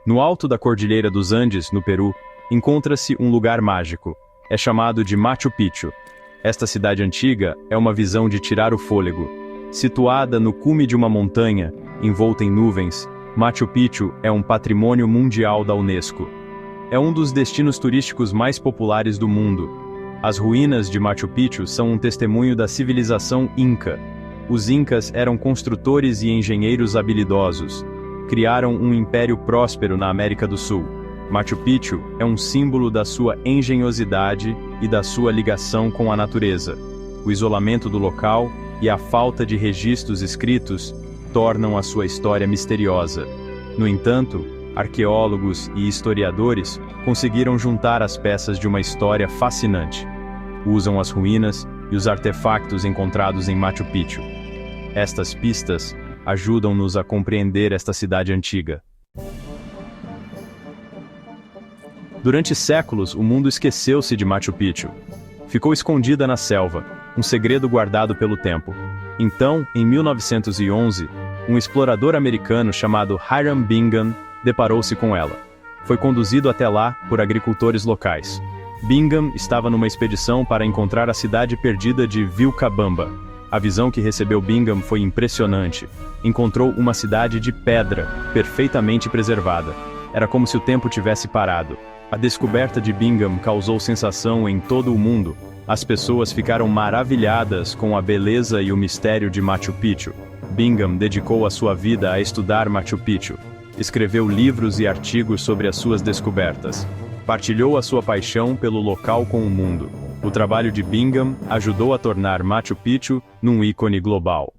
No alto da Cordilheira dos Andes, no Peru, encontra-se um lugar mágico. É chamado de Machu Picchu. Esta cidade antiga é uma visão de tirar o fôlego. Situada no cume de uma montanha, envolta em nuvens, Machu Picchu é um patrimônio mundial da Unesco. É um dos destinos turísticos mais populares do mundo. As ruínas de Machu Picchu são um testemunho da civilização Inca. Os Incas eram construtores e engenheiros habilidosos. Criaram um império próspero na América do Sul. Machu Picchu é um símbolo da sua engenhosidade e da sua ligação com a natureza. O isolamento do local e a falta de registros escritos tornam a sua história misteriosa. No entanto, arqueólogos e historiadores conseguiram juntar as peças de uma história fascinante. Usam as ruínas e os artefactos encontrados em Machu Picchu. Estas pistas ajudam-nos a compreender esta cidade antiga. Durante séculos, o mundo esqueceu-se de Machu Picchu. Ficou escondida na selva, um segredo guardado pelo tempo. Então, em 1911, um explorador americano chamado Hiram Bingham deparou-se com ela. Foi conduzido até lá por agricultores locais. Bingham estava numa expedição para encontrar a cidade perdida de Vilcabamba. A visão que recebeu Bingham foi impressionante. Encontrou uma cidade de pedra, perfeitamente preservada. Era como se o tempo tivesse parado. A descoberta de Bingham causou sensação em todo o mundo. As pessoas ficaram maravilhadas com a beleza e o mistério de Machu Picchu. Bingham dedicou a sua vida a estudar Machu Picchu. Escreveu livros e artigos sobre as suas descobertas. Partilhou a sua paixão pelo local com o mundo. O trabalho de Bingham ajudou a tornar Machu Picchu num ícone global.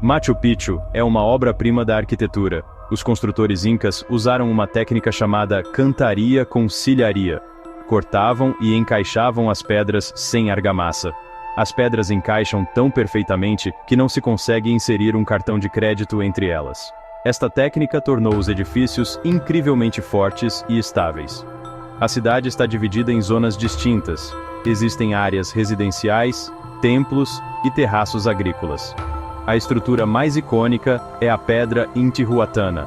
Machu Picchu é uma obra-prima da arquitetura. Os construtores incas usaram uma técnica chamada cantaria com silharia. Cortavam e encaixavam as pedras sem argamassa. As pedras encaixam tão perfeitamente que não se consegue inserir um cartão de crédito entre elas. Esta técnica tornou os edifícios incrivelmente fortes e estáveis. A cidade está dividida em zonas distintas. Existem áreas residenciais, templos e terraços agrícolas. A estrutura mais icônica é a Pedra Intihuatana.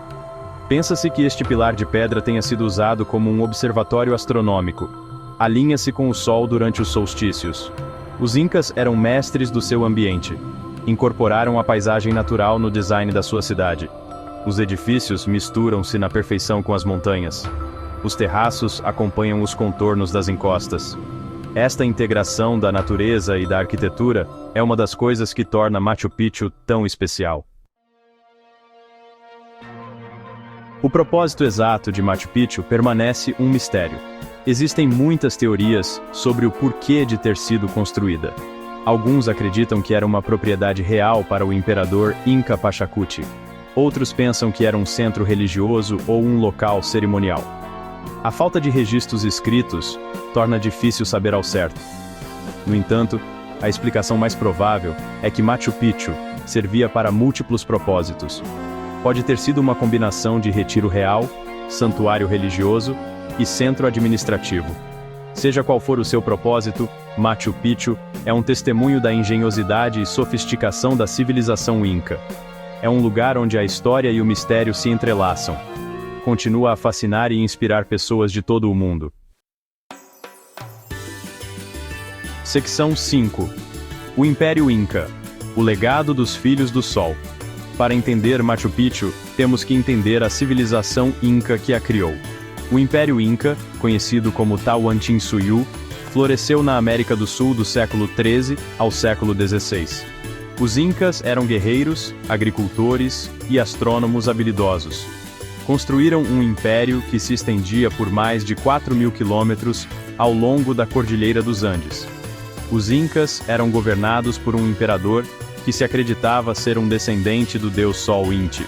Pensa-se que este pilar de pedra tenha sido usado como um observatório astronômico. Alinha-se com o Sol durante os solstícios. Os Incas eram mestres do seu ambiente. Incorporaram a paisagem natural no design da sua cidade. Os edifícios misturam-se na perfeição com as montanhas. Os terraços acompanham os contornos das encostas. Esta integração da natureza e da arquitetura é uma das coisas que torna Machu Picchu tão especial. O propósito exato de Machu Picchu permanece um mistério. Existem muitas teorias sobre o porquê de ter sido construída. Alguns acreditam que era uma propriedade real para o imperador Inca Pachacuti. Outros pensam que era um centro religioso ou um local cerimonial. A falta de registros escritos torna difícil saber ao certo. No entanto, a explicação mais provável é que Machu Picchu servia para múltiplos propósitos. Pode ter sido uma combinação de retiro real, santuário religioso e centro administrativo. Seja qual for o seu propósito, Machu Picchu é um testemunho da engenhosidade e sofisticação da civilização Inca. É um lugar onde a história e o mistério se entrelaçam. Continua a fascinar e inspirar pessoas de todo o mundo. Seção 5. O Império Inca. O legado dos Filhos do Sol. Para entender Machu Picchu, temos que entender a civilização Inca que a criou. O Império Inca, conhecido como Tawantinsuyu, floresceu na América do Sul do século XIII ao século XVI. Os Incas eram guerreiros, agricultores e astrônomos habilidosos. Construíram um império que se estendia por mais de 4.000 quilômetros ao longo da Cordilheira dos Andes. Os Incas eram governados por um imperador que se acreditava ser um descendente do deus Sol Inti.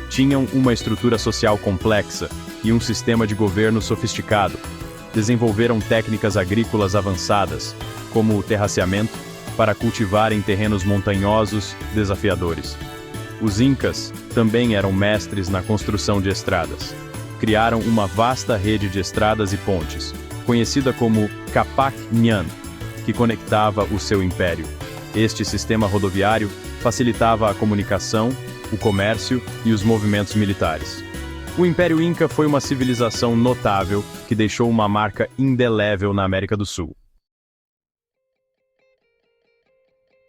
Tinham uma estrutura social complexa e um sistema de governo sofisticado. Desenvolveram técnicas agrícolas avançadas, como o terraceamento, para cultivar em terrenos montanhosos, desafiadores. Os Incas também eram mestres na construção de estradas. Criaram uma vasta rede de estradas e pontes, conhecida como Capac Ñan, que conectava o seu império. Este sistema rodoviário facilitava a comunicação o comércio e os movimentos militares. O Império Inca foi uma civilização notável que deixou uma marca indelével na América do Sul.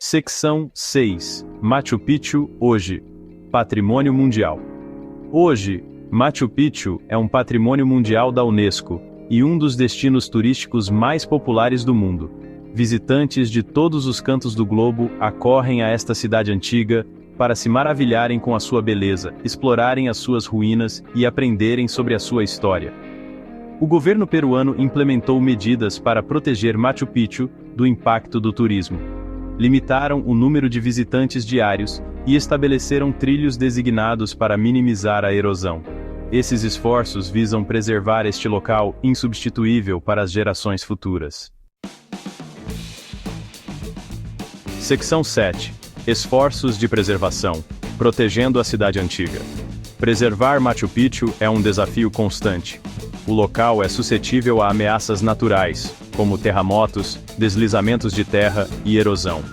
Secção 6. Machu Picchu, hoje. Patrimônio Mundial. Hoje, Machu Picchu é um patrimônio mundial da Unesco e um dos destinos turísticos mais populares do mundo. Visitantes de todos os cantos do globo acorrem a esta cidade antiga para se maravilharem com a sua beleza, explorarem as suas ruínas e aprenderem sobre a sua história. O governo peruano implementou medidas para proteger Machu Picchu do impacto do turismo. Limitaram o número de visitantes diários e estabeleceram trilhos designados para minimizar a erosão. Esses esforços visam preservar este local insubstituível para as gerações futuras. Secção 7. Esforços de preservação, protegendo a cidade antiga. Preservar Machu Picchu é um desafio constante. O local é suscetível a ameaças naturais, como terremotos, deslizamentos de terra e erosão.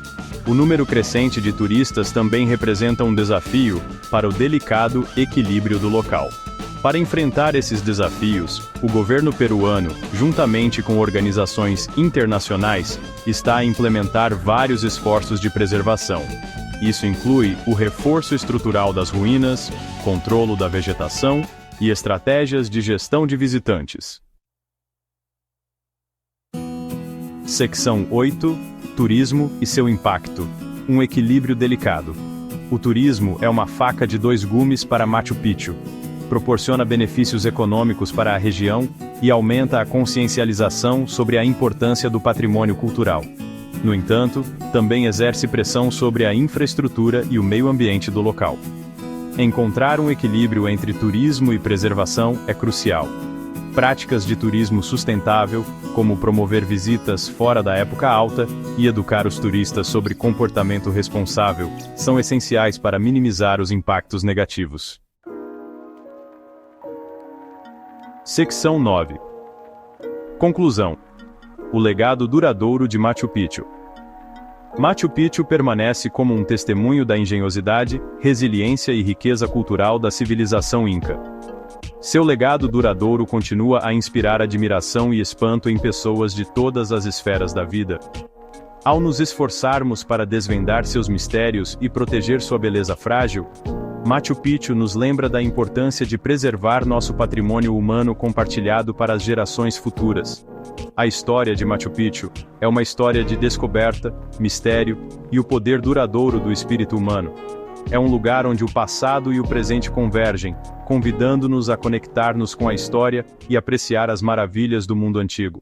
O número crescente de turistas também representa um desafio para o delicado equilíbrio do local. Para enfrentar esses desafios, o governo peruano, juntamente com organizações internacionais, está a implementar vários esforços de preservação. Isso inclui o reforço estrutural das ruínas, controle da vegetação e estratégias de gestão de visitantes. Secção 8. Turismo e seu impacto. Um equilíbrio delicado. O turismo é uma faca de dois gumes para Machu Picchu. Proporciona benefícios econômicos para a região e aumenta a consciencialização sobre a importância do patrimônio cultural. No entanto, também exerce pressão sobre a infraestrutura e o meio ambiente do local. Encontrar um equilíbrio entre turismo e preservação é crucial. Práticas de turismo sustentável, como promover visitas fora da época alta e educar os turistas sobre comportamento responsável, são essenciais para minimizar os impactos negativos. Secção 9. Conclusão. O legado duradouro de Machu Picchu. Machu Picchu permanece como um testemunho da engenhosidade, resiliência e riqueza cultural da civilização Inca. Seu legado duradouro continua a inspirar admiração e espanto em pessoas de todas as esferas da vida. Ao nos esforçarmos para desvendar seus mistérios e proteger sua beleza frágil, Machu Picchu nos lembra da importância de preservar nosso patrimônio humano compartilhado para as gerações futuras. A história de Machu Picchu é uma história de descoberta, mistério e o poder duradouro do espírito humano. É um lugar onde o passado e o presente convergem, convidando-nos a conectar-nos com a história e apreciar as maravilhas do mundo antigo.